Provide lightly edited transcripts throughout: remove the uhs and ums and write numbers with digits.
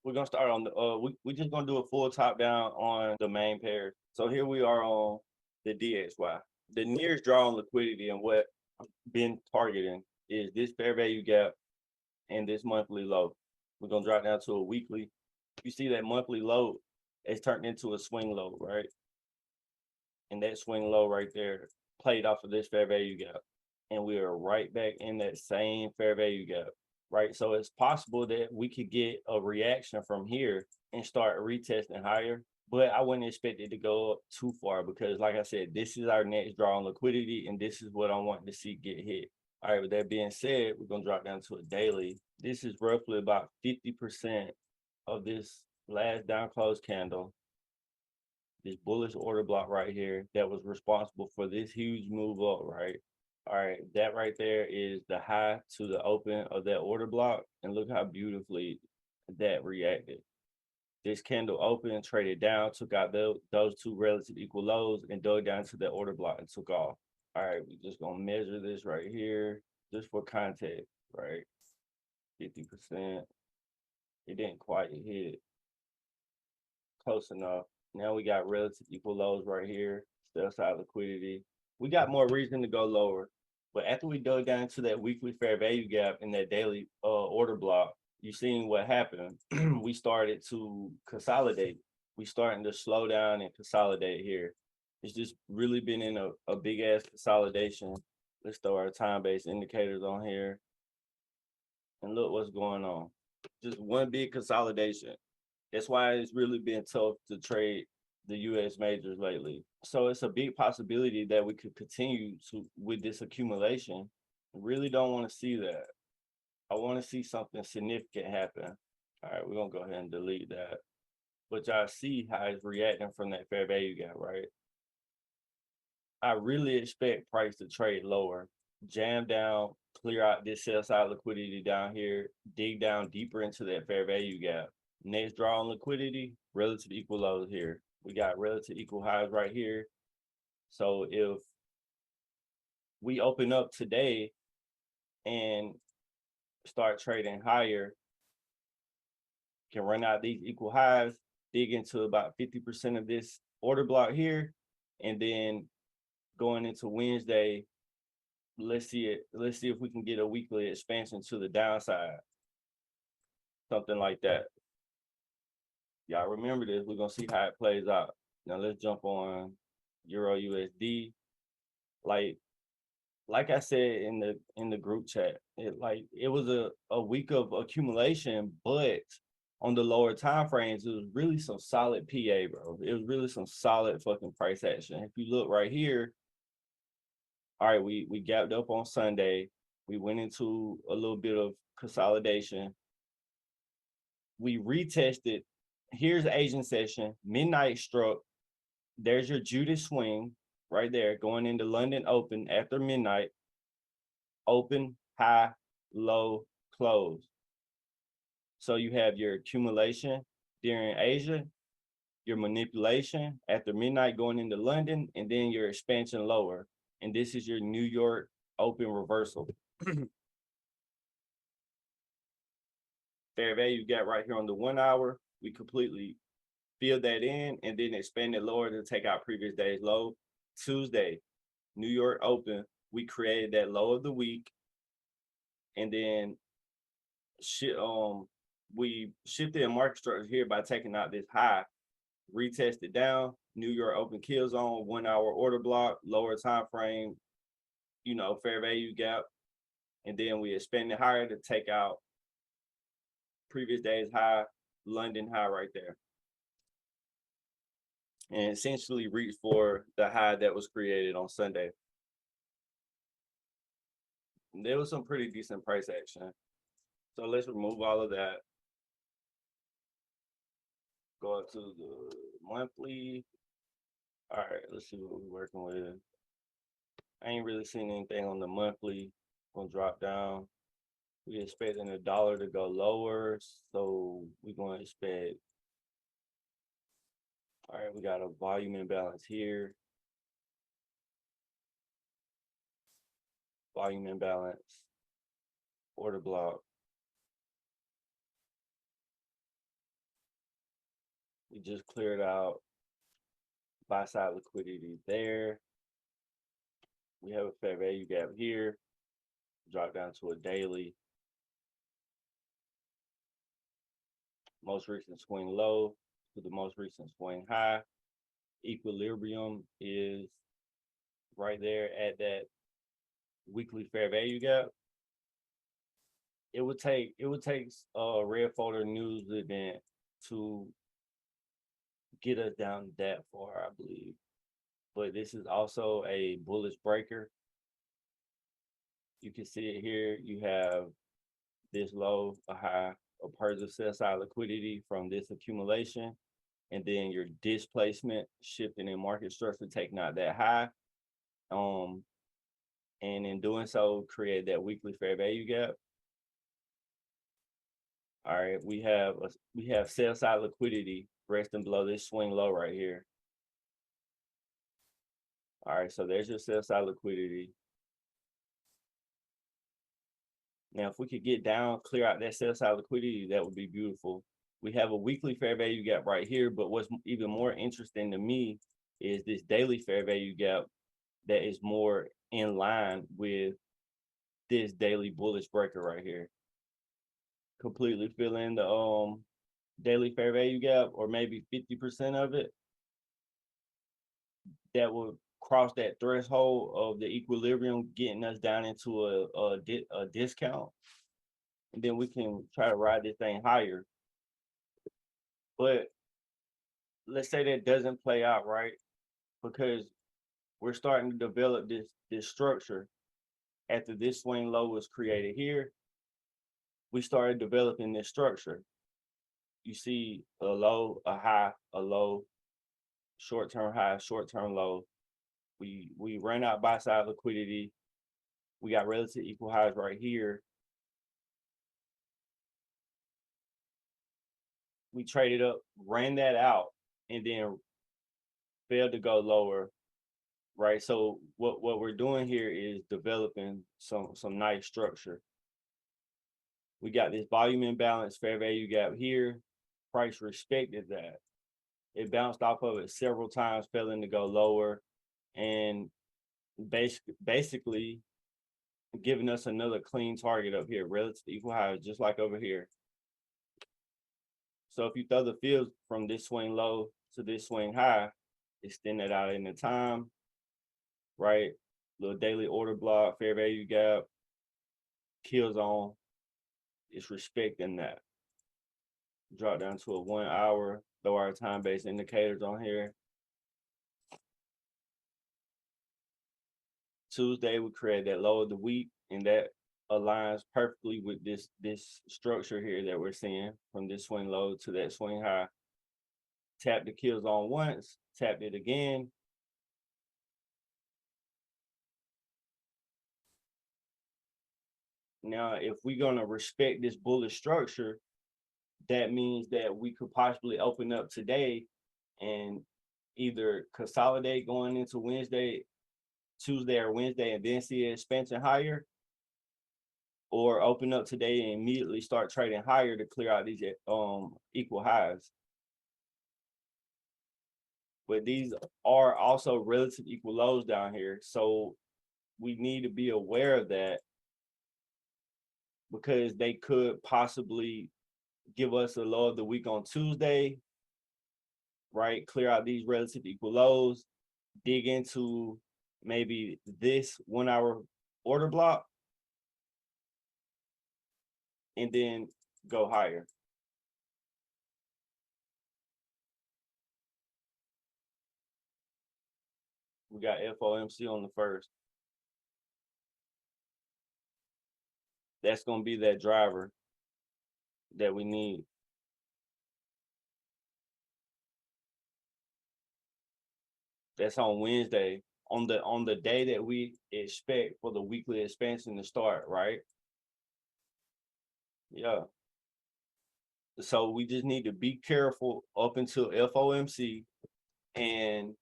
We're gonna start on the we just gonna do a full top down on the main pair. So here we are on the DXY. The nearest draw on liquidity and what I've been targeting is this fair value gap and this monthly low. We're gonna drop down to a weekly. You see that monthly low, it's turned into a swing low, right? And that swing low right there played off of this fair value gap. And we are right back in that same fair value gap, right? So it's possible that we could get a reaction from here and start retesting higher, but I wouldn't expect it to go up too far because like I said, this is our next draw on liquidity and this is what I want to see get hit. All right, with that being said, we're gonna drop down to a daily. This is roughly about 50% of this last down close candle, this bullish order block right here that was responsible for this huge move up, right? All right, that right there is the high to the open of that order block. And look how beautifully that reacted. This candle opened, traded down, took out those two relative equal lows and dug down to that order block and took off. All right, we're just gonna measure this right here just for context, right? 50%. It didn't quite hit it. Close enough. Now we got relative equal lows right here, sell side liquidity. We got more reason to go lower. But after we dug down to that weekly fair value gap in that daily order block, you seen what happened. We started to consolidate. We starting to slow down and consolidate here. It's just really been in a big ass consolidation. Let's throw our time-based indicators on here. And look what's going on. Just one big consolidation. That's why it's really been tough to trade the US majors lately. So it's a big possibility that we could continue with this accumulation. I really don't want to see that. I want to see something significant happen. All right, we're gonna go ahead and delete that. But y'all see how it's reacting from that fair value gap, right? I really expect price to trade lower, jam down, clear out this sell side liquidity down here, dig down deeper into that fair value gap. Next draw on liquidity, relative equal lows here. We got relative equal highs right here. So if we open up today and start trading higher, can run out these equal highs, dig into about 50% of this order block here, and then going into Wednesday, let's see if we can get a weekly expansion to the downside. Something like that. Y'all remember this. We're gonna see how it plays out. Now let's jump on Euro USD. Like I said in the group chat, it was a week of accumulation, but on the lower time frames, it was really some solid PA, bro. It was really some solid fucking price action. If you look right here, all right, we gapped up on Sunday. We went into a little bit of consolidation. We retested. Here's Asian session. Midnight struck. There's your Judas swing right there going into London open after midnight. Open, high, low, close. So you have your accumulation during Asia, your manipulation after midnight going into London, and then your expansion lower. And this is your New York open reversal. Fair value gap right here on the 1 hour. We completely filled that in and then expanded lower to take out previous day's low. Tuesday, New York open. We created that low of the week. And then we shifted a market structure here by taking out this high, retested down, New York open kill zone, 1 hour order block, lower time frame, fair value gap. And then we expanded higher to take out previous day's high, London high right there. And essentially reached for the high that was created on Sunday. And there was some pretty decent price action. So let's remove all of that. Go up to the monthly. All right, let's see what we're working with. I ain't really seen anything on the monthly. Gonna drop down. We expecting the dollar to go lower, so we're gonna expect. All right, we got a volume imbalance here. Volume imbalance, order block. We just cleared out buy side liquidity there. We have a fair value gap here. Drop down to a daily. Most recent swing low to the most recent swing high. Equilibrium is right there at that weekly fair value gap. It would take a red folder news event to get us down that far, I believe. But this is also a bullish breaker. You can see it here. You have this low, a high, a purge of sell side liquidity from this accumulation, and then your displacement shifting in market structure, taking out that high. And in doing so, create that weekly fair value gap. All right, we have sell side liquidity resting below this swing low right here. All right, so there's your sell side liquidity. Now, if we could get down, clear out that sell side liquidity, that would be beautiful. We have a weekly fair value gap right here, but what's even more interesting to me is this daily fair value gap that is more in line with this daily bullish breaker right here. Completely fill in the daily fair value gap, or maybe 50% of it. That will cross that threshold of the equilibrium, getting us down into a discount, and then we can try to ride this thing higher. But let's say that doesn't play out, right? Because we're starting to develop this structure. After this swing low was created here, we started developing this structure. You see a low, a high, a low, short-term high, short-term low. We ran out buy side liquidity. We got relative equal highs right here. We traded up, ran that out, and then failed to go lower, right? So what we're doing here is developing some nice structure. We got this volume imbalance, fair value gap here. Price respected that. It bounced off of it several times, failing to go lower, and basically giving us another clean target up here, relative equal highs, just like over here. So if you throw the field from this swing low to this swing high, extend that out in the time, right? Little daily order block, fair value gap, kill zone, it's respecting that. Drop down to a 1 hour, throw our time-based indicators on here. Tuesday, we create that low of the week, and that aligns perfectly with this structure here that we're seeing from this swing low to that swing high. Tap the kill zone once, tapped it again. Now, if we're gonna respect this bullish structure, that means that we could possibly open up today and either consolidate going into Wednesday, Tuesday or Wednesday, and then see an expansion higher, or open up today and immediately start trading higher to clear out these equal highs. But these are also relative equal lows down here, so we need to be aware of that, because they could possibly give us a low of the week on Tuesday, right? Clear out these relative equal lows, dig into maybe this 1 hour order block, and then go higher. We got FOMC on the first. That's going to be that driver that we need. That's on Wednesday, on the day that we expect for the weekly expansion to start, right? Yeah. So we just need to be careful up until FOMC, and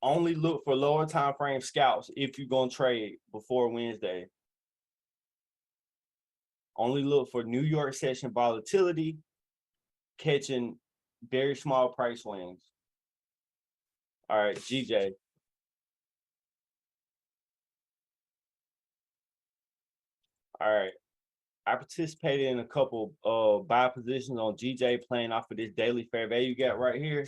only look for lower time frame scalps if you're going to trade before Wednesday. Only look for New York session volatility, catching very small price swings. All right, GJ. All right. I participated in a couple buy positions on GJ playing off of this daily fair value gap right here.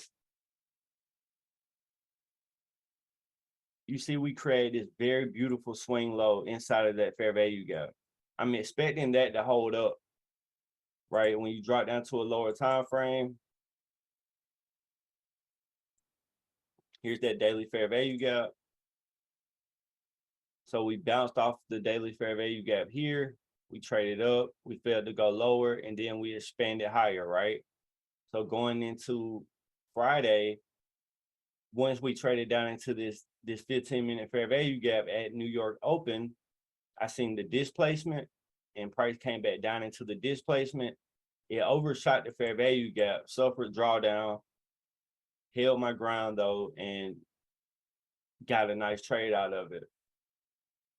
You see, we created this very beautiful swing low inside of that fair value gap. I'm expecting that to hold up, right? When you drop down to a lower time frame, here's that daily fair value gap. So we bounced off the daily fair value gap here. We traded up, we failed to go lower, and then we expanded higher, right? So going into Friday, once we traded down into this 15-minute fair value gap at New York Open, I seen the displacement and price came back down into the displacement. It overshot the fair value gap, suffered drawdown, held my ground though, and got a nice trade out of it.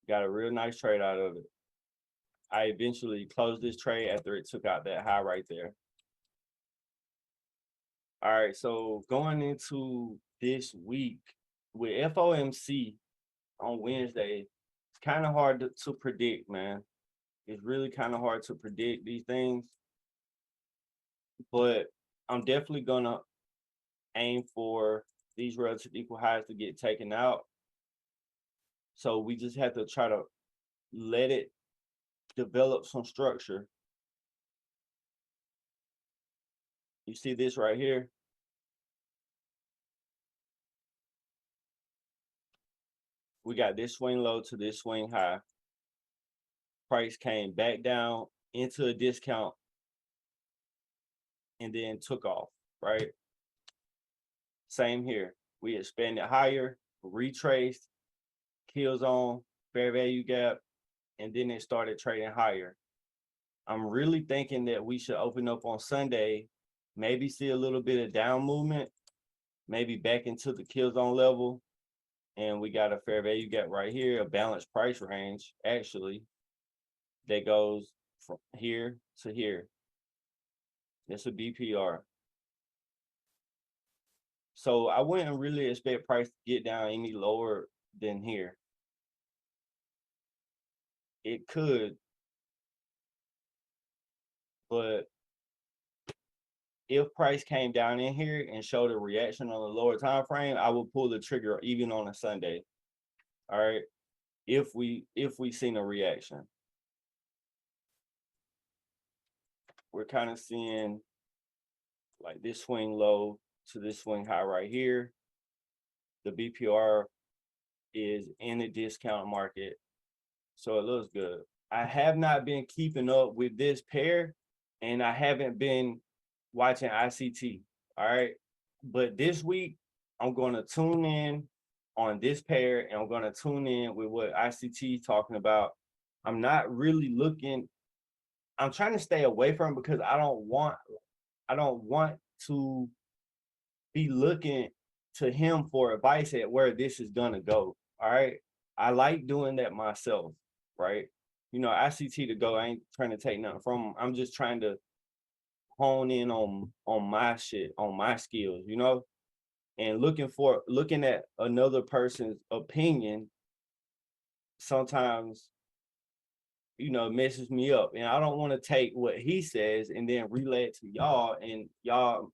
Got a real nice trade out of it. I eventually closed this trade after it took out that high right there. All right, so going into this week with FOMC on Wednesday, it's kind of hard to predict, man. It's really kind of hard to predict these things, but I'm definitely gonna aim for these relative equal highs to get taken out. So we just have to try to let it develop some structure. You see this right here? We got this swing low to this swing high. Price came back down into a discount and then took off, right? Same here. We expanded higher, retraced, kill zone, fair value gap, and then it started trading higher. I'm really thinking that we should open up on Sunday, maybe see a little bit of down movement, maybe back into the kill zone level. And we got a fair value gap right here, a balanced price range, actually, that goes from here to here. That's a BPR. So I wouldn't really expect price to get down any lower than here. It could, but if price came down in here and showed a reaction on the lower time frame, I would pull the trigger even on a Sunday. All right, if we seen a reaction. We're kind of seeing like this swing low to this swing high right here. The BPR is in the discount market, so it looks good. I have not been keeping up with this pair, and I haven't been watching ICT. All right, but this week I'm going to tune in on this pair, and I'm going to tune in with what ICT is talking about. I'm not really looking. I'm trying to stay away from it because I don't want to be looking to him for advice at where this is gonna go. All right. I like doing that myself, right? You know, ICT to go. I ain't trying to take nothing from him. I'm just trying to hone in on my shit, on my skills, you know, and looking at another person's opinion sometimes, you know, messes me up. And I don't want to take what he says and then relay it to y'all and y'all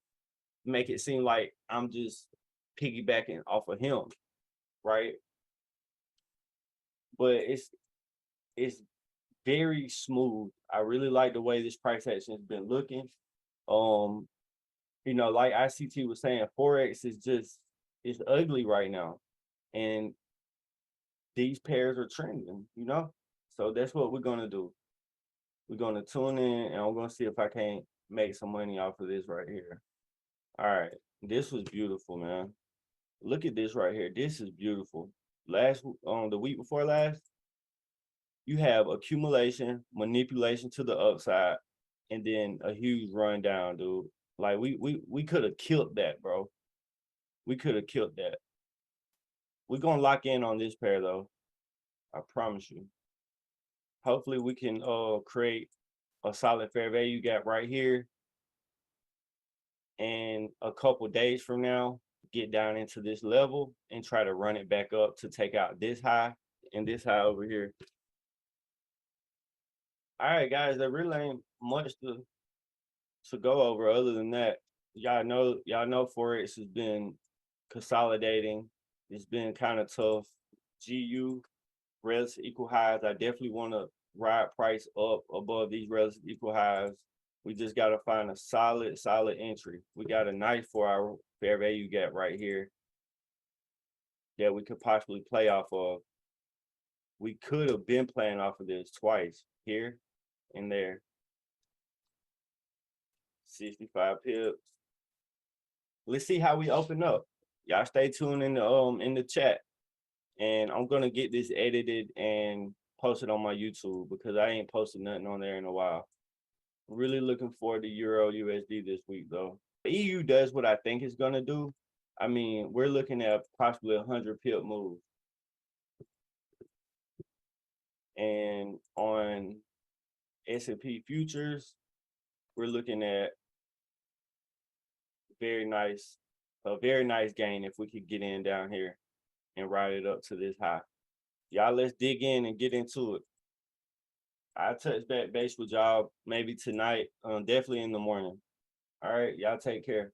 make it seem like I'm just piggybacking off of him, right? But it's very smooth. I really like the way this price action has been looking. You know, like ICT was saying, Forex is it's ugly right now. And these pairs are trending, you know? So that's what we're gonna do. We're gonna tune in and I'm gonna see if I can't make some money off of this right here. All right, this was beautiful, man. Look at this right here. This is beautiful. The week before last, you have accumulation, manipulation to the upside, and then a huge run down, dude. Like we could have killed that, bro. We could have killed that. We're gonna lock in on this pair though. I promise you. Hopefully we can create a solid fair value gap right here. and a couple days from now, get down into this level and try to run it back up to take out this high and this high over here. All right, guys, there really ain't much to go over other than that. Y'all know Forex has been consolidating. It's been kind of tough. GU relative equal highs. I definitely want to ride price up above these relative equal highs. We just got to find a solid entry. We got a nice 4-hour fair value gap right here that we could possibly play off of. We could have been playing off of this twice, here and there. 65 pips. Let's see how we open up. Y'all stay tuned in the chat. And I'm gonna get this edited and posted on my YouTube because I ain't posted nothing on there in a while. Really looking forward to Euro USD this week though. The EU does what I think it's gonna do. I mean, we're looking at possibly 100 pip move. And on S&P futures, we're looking at a very nice gain if we could get in down here and ride it up to this high. Y'all, let's dig in and get into it. I'll touch back base with y'all maybe tonight, definitely in the morning. All right, y'all take care.